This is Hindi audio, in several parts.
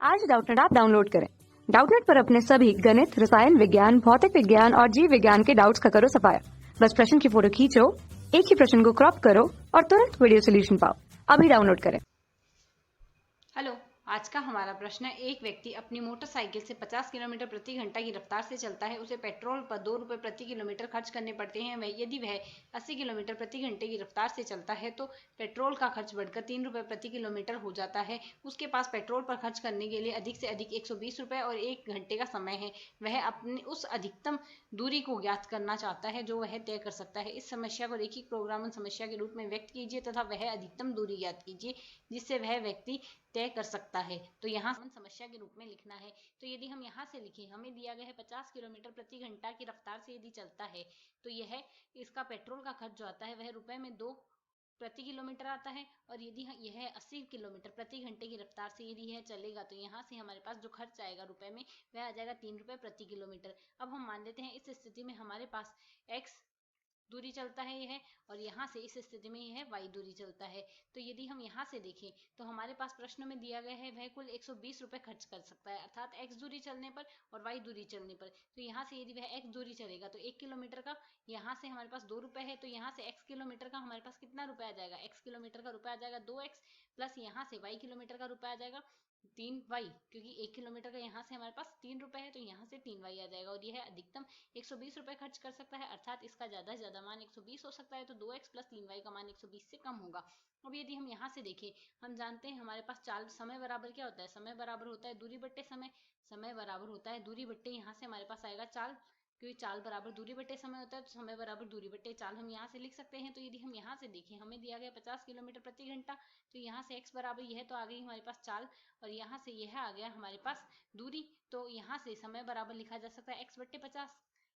आज डाउटनेट ऐप डाउनलोड करें। डाउटनेट पर अपने सभी गणित, रसायन विज्ञान, भौतिक विज्ञान और जीव विज्ञान के डाउट्स का करो सफाया। बस प्रश्न की फोटो खींचो, एक ही प्रश्न को क्रॉप करो और तुरंत वीडियो सोल्यूशन पाओ। अभी डाउनलोड करें। हेलो, आज का हमारा प्रश्न है, एक व्यक्ति अपनी मोटरसाइकिल से 50 किलोमीटर प्रति घंटा की रफ्तार से चलता है। उसे पेट्रोल पर 2 रुपये प्रति किलोमीटर खर्च करने पड़ते हैं। यदि वह 80 किलोमीटर प्रति घंटे की रफ्तार से चलता है तो पेट्रोल का खर्च बढ़कर 3 रुपये प्रति किलोमीटर हो जाता है। उसके पास पेट्रोल पर खर्च करने के लिए अधिक से अधिक 120 रुपये और 1 घंटे का समय है। वह अपनी उस अधिकतम दूरी को ज्ञात करना चाहता है जो वह तय कर सकता है। इस समस्या को रैखिक प्रोग्रामन समस्या के रूप में व्यक्त कीजिए तथा वह अधिकतम दूरी ज्ञात कीजिए जिससे वह व्यक्ति तय कर सकता है। तो यहाँ समस्या के रूप में लिखना है। तो यदि हम यहाँ से लिखें, हमें दिया गया है 50 किलोमीटर प्रति घंटा की रफ्तार से यदि चलता है तो यह इसका पेट्रोल का खर्च जो आता है वह रुपए में 2 प्रति किलोमीटर आता है। और यदि यह 80 किलोमीटर प्रति घंटे की रफ्तार से यदि यह चलेगा तो यहाँ से हमारे पास जो खर्च आएगा रुपए में वह आ जाएगा 3 रुपये प्रति किलोमीटर। अब हम मान लेते हैं इस स्थिति में हमारे पास x दूरी चलता है यह, और यहाँ से इस स्थिति में यह y दूरी चलता है। तो यदि हम यहाँ से देखें तो हमारे पास प्रश्न में दिया गया है वह कुल 120 रुपये खर्च कर सकता है, अर्थात x दूरी चलने पर और y दूरी चलने पर। तो यहाँ से यदि वह x दूरी चलेगा तो 1 किलोमीटर का यहाँ से हमारे पास 2 रुपये है, तो यहाँ से x किलोमीटर का हमारे पास कितना रुपया आ जाएगा, x किलोमीटर का रुपया आ जाएगा 2x प्लस यहाँ से y किलोमीटर का रुपया आ जाएगा 3y, क्योंकि 1 किलोमीटर का यहाँ से हमारे पास 3 रुपए है तो यहाँ से 3y आ जाएगा। और यह अधिकतम 120 रुपए खर्च कर सकता है, अर्थात इसका ज्यादा से ज्यादा मान 120 हो सकता है। तो 2x प्लस 3y का मान 120 से कम होगा। अब यदि हम यहाँ से देखें, हम जानते हैं हमारे पास चाल समय बराबर क्या होता है, समय बराबर होता है दूरी बट्टे समय। समय बराबर होता है दूरी बट्टे, यहाँ से हमारे पास आएगा चाल, क्योंकि चाल बराबर दूरी बट्टे समय होता है तो समय बराबर दूरी बट्टे चाल हम यहाँ से लिख सकते हैं। तो यदि हम यहाँ से देखें, हमें दिया गया 50 किलोमीटर प्रति घंटा, तो यहाँ से x बराबर यह तो आ गई हमारे पास चाल, और यहाँ से यह आ गया हमारे पास दूरी। तो यहाँ से समय बराबर लिखा जा सकता है x बट्टे 50,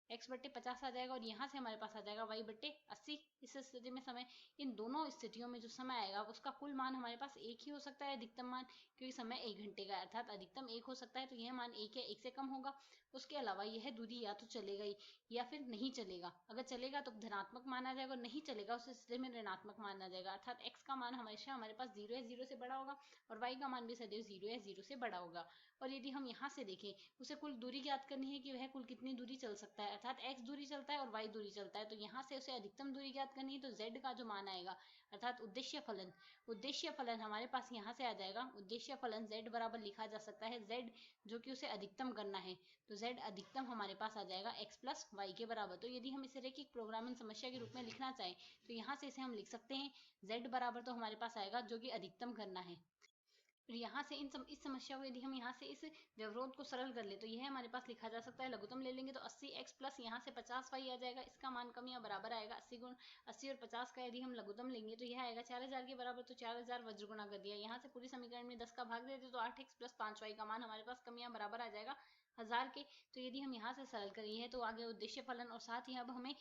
x बट्टे 50 आ जाएगा, और यहाँ से हमारे पास आ जाएगा y बट्टे 80। इस स्थिति में समय, इन दोनों स्थितियों में जो समय आएगा उसका कुल मान हमारे पास एक ही हो सकता है, अधिकतम मान, क्योंकि समय 1 घंटे का है अर्थात अधिकतम 1 हो सकता है। तो यह मान 1 है, 1 से कम होगा। उसके अलावा यह दूरी या तो चलेगा ही या फिर नहीं चलेगा। अगर चलेगा तो धनात्मक माना जाएगा, और नहीं चलेगा उस स्थिति में ऋणात्मक माना जाएगा, अर्थात x का मान हमेशा हमारे पास 0 है, 0 से बड़ा होगा, और y का मान भी सदैव 0 है, 0 से बड़ा होगा। और यदि हम यहाँ से देखें, उसे कुल दूरी ज्ञात करनी है कि वह कुल कितनी दूरी चल सकता है, अर्थात x दूरी चलता है और y दूरी चलता है। तो यहाँ से उसे अधिकतम दूरी ज्ञात करनी है, तो z का जो मान आएगा अर्थात उद्देश्य फलन, उद्देश्य फलन हमारे पास यहाँ से आ जाएगा। उद्देश्य फलन z बराबर लिखा जा सकता है z, जो कि उसे अधिकतम करना है, तो z अधिकतम हमारे पास आ जाएगा x प्लस y के बराबर। तो यदि हम इसे रैखिक प्रोग्रामिंग समस्या के रूप में लिखना चाहें तो यहाँ से इसे हम लिख सकते हैं z बराबर तो हमारे पास आएगा जो कि अधिकतम करना है। फिर यहाँ से इस समस्या को यदि हम यहाँ से इस व्यवरोध को सरल कर ले तो यह हमारे पास लिखा जा सकता है, लघुत्तम ले लेंगे तो 80x प्लस यहाँ से 50y आ जाएगा। इसका मान कम या बराबर आएगा 80 और 50 का यदि हम लघुत्तम लेंगे तो यह आएगा 4000 के बराबर। तो 4000 वज्र गुणा कर दिया, यहाँ से पूरी समीकरण में 10 का भाग देते तो 8x प्लस 5y का मान हमारे पास कम या बराबर आ जाएगा 1000 के। तो यदि हम यहाँ से सरल करें है तो आगे उद्देश्य फलन, और साथ ही अब हमें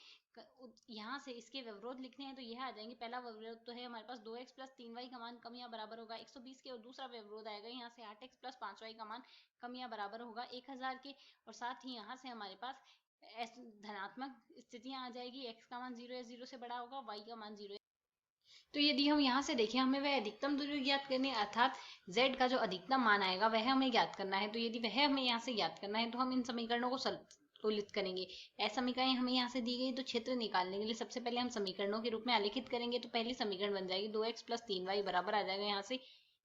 यहाँ से इसके व्यवरोध लिखने हैं तो यह आ जाएंगे। पहला व्यवरोध तो है हमारे पास 2x प्लस 3y का मान कम या बराबर होगा 120 के, और दूसरा व्यवरोध आएगा यहाँ से 8x प्लस 5y का मान कम या बराबर होगा 1000 के। और साथ ही यहाँ से हमारे पास धनात्मक स्थितियां आ जाएगी, x का मान 0 है, 0 से बड़ा होगा, y का मान 0 है। तो यदि हम यहाँ से देखें, हमें वह अधिकतम दूरी ज्ञात करनी है, अर्थात z का जो अधिकतम मान आएगा वह हमें ज्ञात करना है। तो यदि वह हमें यहाँ से ज्ञात करना है तो हम इन समीकरणों को तुलित करेंगे। समीकरण हमें यहाँ से दी गई, तो क्षेत्र निकालने के लिए सबसे पहले हम समीकरणों के रूप में आलेखित करेंगे। तो पहली समीकरण बन जाएगी 2x प्लस 3y बराबर आ जाएगा यहाँ से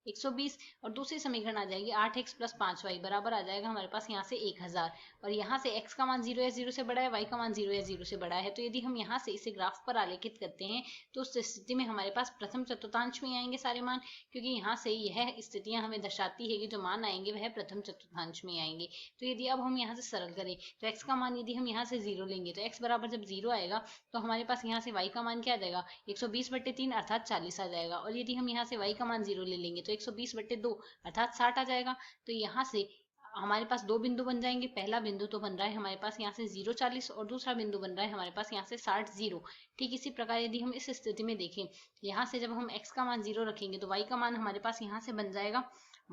120, और दूसरी समीकरण आ जाएगी 8x प्लस 5y बराबर आ जाएगा हमारे पास यहाँ से 1000। और यहाँ से x का मान 0 है, 0 से बड़ा है, y का मान 0 है, 0 से बड़ा है। तो यदि हम यहाँ से इसे ग्राफ पर आलेखित करते हैं तो उस स्थिति में हमारे पास प्रथम चतुर्थांश में आएंगे सारे मान, क्योंकि यहाँ से यह स्थितियां हमें दर्शाती है कि जो मान आएंगे वह प्रथम चतुर्थांश में आएंगे। तो यदि अब हम यहाँ से सरल करें तो x का मान यदि हम यहाँ से 0 लेंगे तो x बराबर जब 0 आएगा तो हमारे पास यहाँ से y का मान क्या आ जाएगा 120/3 अर्थात 40 आ जाएगा। और यदि हम यहाँ से y का मान 0 ले लेंगे तो 120/2 अर्थात 60 आ जाएगा। तो यहाँ से हमारे पास दो बिंदु बन जाएंगे। पहला बिंदु तो बन रहा है हमारे पास यहाँ से 0 40, और दूसरा बिंदु बन रहा है हमारे पास यहाँ से 60 0। ठीक इसी प्रकार यदि हम इस स्थिति में देखें, यहाँ से जब हम x का मान 0 रखेंगे तो y का मान हमारे पास यहाँ से बन जाएगा,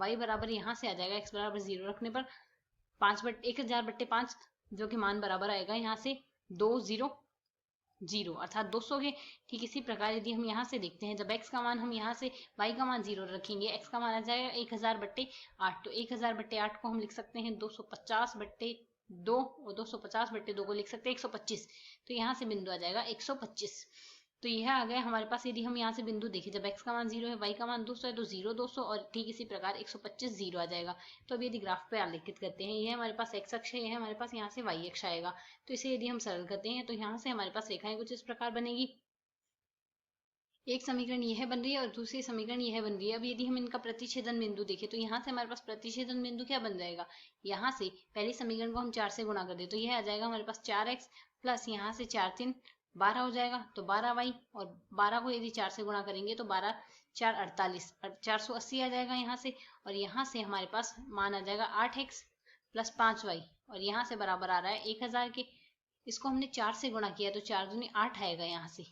y बराबर यहाँ से आ जाएगा x बराबर 0 रखने पर 1000/5, जो कि मान बराबर आएगा यहाँ से 2 0 0 अर्थात 200 के। ठीक इसी प्रकार यदि हम यहाँ से देखते हैं, जब x का मान हम यहाँ से y का मान 0 रखेंगे, x का मान आ जाएगा 1000/8। तो 1000/8 को हम लिख सकते हैं 250/2 और 250/2 को लिख सकते हैं 125। तो यहाँ से बिंदु आ जाएगा 125। तो यह आ गया हमारे पास। यदि हम यहाँ से बिंदु देखें, जब x का मान 0 है, y का मान 200 है, तो 0 200 और ठीक इसी प्रकार 125 0 आ जाएगा। तो अब यदि ग्राफ पे आलेखित करते हैं, यह हमारे पास x अक्ष है, यह हमारे पास यहाँ से y अक्ष आएगा। तो इसे यदि हम सरल करते हैं तो यहाँ से हमारे पास रेखाएं कुछ इस प्रकार बनेगी। एक समीकरण यह बन रही है और दूसरी समीकरण यह बन रही है। अब यदि हम इनका प्रतिच्छेदन बिंदु देखें तो यहाँ से हमारे पास प्रतिच्छेदन बिंदु क्या बन जाएगा, यहाँ से पहले समीकरण को हम 4 से गुणा कर दे तो यह आ जाएगा हमारे पास 4x प्लस यहाँ से 4 3 12 हो जाएगा। तो 12y और 12 को यदि 4 से गुणा करेंगे तो 12 4 48 480 आ जाएगा यहाँ से। और यहाँ से हमारे पास मान आ जाएगा 8x प्लस 5y और यहाँ से बराबर आ रहा है 1000 के। इसको हमने 4 से गुणा किया तो 4 दूनी 8 आएगा यहाँ से।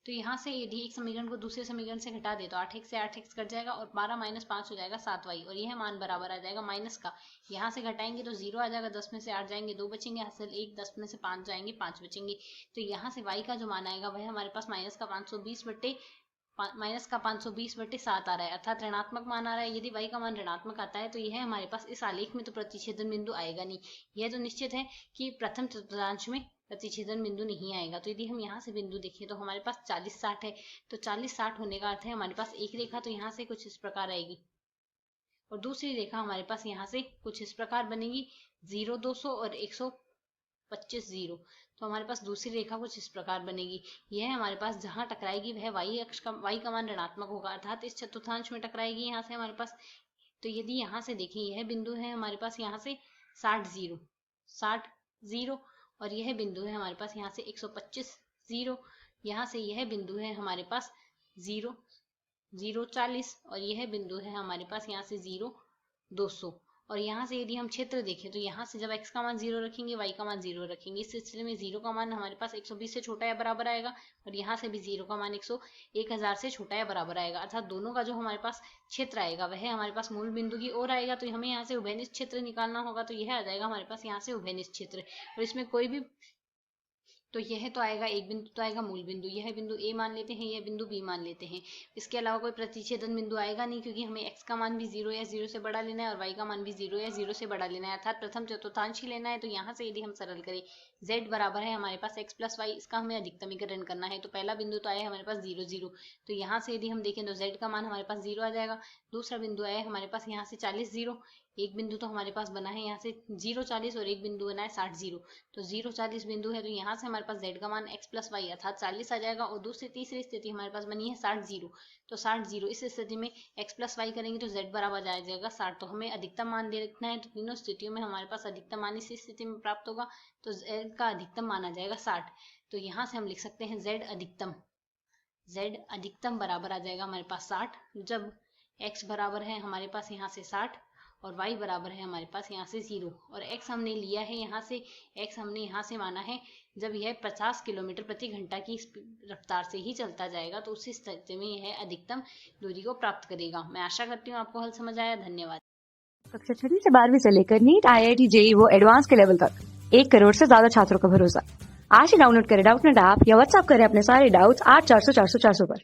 तो यहाँ से यदि एक समीकरण को दूसरे समीकरण से घटा दे तो 8x से 8x कट जाएगा और 12 - 5 हो जाएगा 7y और यह मान बराबर आ जाएगा माइनस का। यहाँ से घटाएंगे तो 0 आ जाएगा, 10 में से 8 जाएंगे 2 बचेंगे, हासिल 1, 10 में से 5 जाएंगे 5 बचेंगे। तो यहाँ से y का जो मान आएगा वह हमारे पास माइनस का 520/7 आ रहा है, अर्थात ऋणात्मक मान आ रहा है। यदि y का मान ऋणात्मक आता है तो यह हमारे पास इस आलेख में तो प्रतिच्छेदन बिंदु आएगा नहीं। यह तो निश्चित है कि प्रथम चतुर्थांश में प्रतिच्छेदन बिंदु नहीं आएगा। तो यदि हम यहाँ से बिंदु देखें तो हमारे पास 40 60 है। तो 40 60 होने का अर्थ है हमारे पास एक रेखा तो यहाँ से कुछ इस प्रकार आएगी और दूसरी रेखा हमारे पास यहाँ से कुछ इस प्रकार बनेगी 0 200 और 125 0। तो हमारे पास दूसरी रेखा कुछ इस प्रकार बनेगी। यह हमारे पास जहां टकराएगी वह y का मान ऋणात्मक होगा, अर्थात इस चतुर्थांश में टकराएगी यहाँ से हमारे पास। तो यदि यहाँ से देखें, यह बिंदु है हमारे पास यहाँ से 60 0 और यह बिंदु है हमारे पास यहाँ से 125 0। यहाँ से यह बिंदु है हमारे पास 0 0 40 और यह बिंदु है हमारे पास यहाँ से 0 200। और यहाँ से यदि हम क्षेत्र देखें तो यहाँ से जब x का मान 0 रखेंगे, y का मान 0 रखेंगे, इस सिलसिले में 0 का मान हमारे पास 120 से छोटा या बराबर आएगा और यहाँ से भी 0 का मान 1000 से छोटा या बराबर आएगा, अर्थात दोनों का जो हमारे पास क्षेत्र आएगा वह हमारे पास मूल बिंदु की ओर आएगा। तो हमें यहाँ से उभयनिष्ठ क्षेत्र निकालना होगा। तो यह आ जाएगा हमारे पास यहाँ से उभयनिष्ठ क्षेत्र और इसमें कोई भी, तो यह तो आएगा एक बिंदु तो आएगा मूल बिंदु, यह बिंदु A मान लेते हैं, यह बिंदु B मान लेते हैं। इसके अलावा कोई प्रतिच्छेदन बिंदु आएगा नहीं, क्योंकि हमें x का मान भी 0 या 0 से बड़ा लेना है और y का मान भी 0 या 0 से बड़ा लेना है, अर्थात प्रथम चतुर्थांश ही लेना है। तो यहाँ से यदि हम सरल करें, z बराबर है हमारे पास x प्लस y, इसका हमें अधिकतमीकरण करना है। तो पहला बिंदु तो आया हमारे पास 0 0, तो यहाँ से यदि हम देखें तो z का मान हमारे पास 0 आ जाएगा। दूसरा बिंदु आया हमारे पास यहाँ से 40 0, एक बिंदु तो हमारे पास बना है यहाँ से 0 40 और एक बिंदु बना है 60 0। तो 0 40 बिंदु है तो यहाँ से हमारे पास z का मान x प्लस वाई अर्थात 40 आ जाएगा और तीसरी स्थिति हमारे पास बनी है 60 0। तो 60 0 इस स्थिति में x प्लस वाई करेंगे तो z बराबर आ जाएगा 60। तो हमें अधिकतम मान दे रखना है, तो तीनों स्थितियों में हमारे पास अधिकतम मान इस स्थिति में प्राप्त होगा। तो z का अधिकतम मान आ जाएगा 60। तो यहाँ से हम लिख सकते हैं z अधिकतम बराबर आ जाएगा हमारे पास 60, जब x बराबर है हमारे पास यहाँ से 60 और y बराबर है हमारे पास यहाँ से 0 और x हमने लिया है यहाँ से, x हमने यहाँ से माना है जब यह 50 किलोमीटर प्रति घंटा की रफ्तार से ही चलता जाएगा तो उसी स्थिति में यह अधिकतम दूरी को प्राप्त करेगा। मैं आशा करती हूँ आपको हल समझ आया। धन्यवाद। कक्षा 6 से 12वीं से लेकर नीट, IIT, JEE वो एडवांस के लेवल तक 1 करोड़ से ज्यादा छात्रों का भरोसा। आज ही डाउनलोड करें डाउटनेट ऐप या व्हाट्सएप करें अपने सारे डाउट्स 8400 400 400 पर।